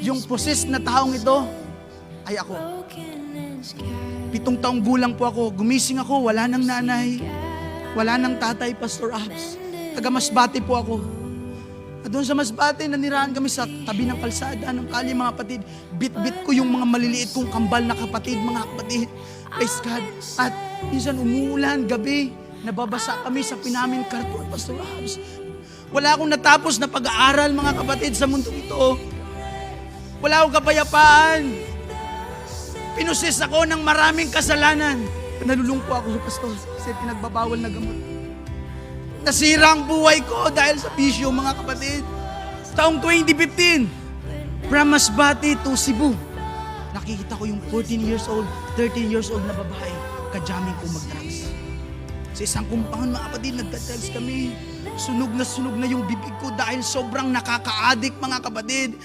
Yung poses na taong ito ay ako. 7 taong gulang po ako. Gumising ako, wala nang nanay, wala nang tatay, Pastor Abs. Taga Masbate po ako. At doon sa Masbate, nanirahan kami sa tabi ng kalsada ng kali, mga kapatid. Bit-bit ko yung mga maliliit kong kambal na kapatid, mga kapatid. Praise God. At minsan umuulan, gabi, nababasa kami sa pinamin karton, Pastor Abs. Wala akong natapos na pag-aaral, mga kapatid, sa mundo ito. Wala akong kapayapaan. Pinusis ako ng maraming kasalanan. Nalulungko ako, Pastor, kasi pinagbabawal na gamot. Nasira ang buhay ko dahil sa bisyo, mga kapatid. Taong 2015, from Masbate to Cebu, nakikita ko yung 14 years old, 13 years old na babae, kajamming ko mag-drugs. Sa isang compound, mga kapatid, nagka-drugs kami. Sunog na yung bibig ko dahil sobrang nakaka-addict, mga kapatid.